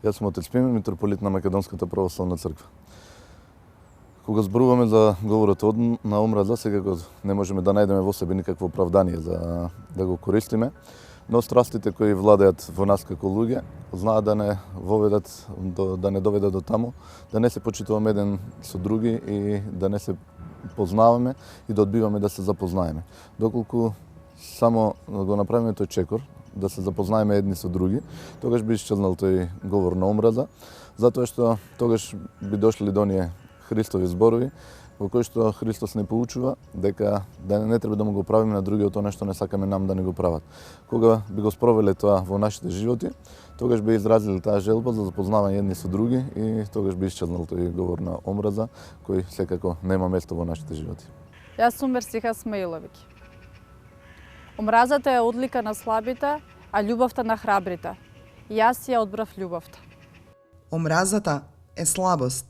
Јас сум отец Пиме, митрополит на Македонската православна црква. Кога зборуваме за говорот на омраза, секако не можеме да најдеме во себе никакво оправдание за да го користиме, но страстите кои владеат во нас како луѓе знаат да не доведат до таму, да не се почитуваме еден со други и да не се познаваме и да одбиваме да се запознаеме. Доколку само го направиме тој чекор, да се запознаеме едни со други, тогаш би исчезнал тој говор на омраза, затоа што тогаш би дошле до оние Христови зборови, во кои што Христос не поучува дека не треба да му го правиме на другиот тоа што не сакаме нам да не го прават. Кога би го спровеле тоа во нашите животи, тогаш би изразили таа желба за запознавање едни со други и тогаш би исчезнал тој говор на омраза, кој секако нема место во нашите животи. Јас сум Мерсиха Смаиловиќ. Омразата е одлика на слабите, а љубовта на храбрите. Јас ја одбрав љубовта. Омразата е слабост,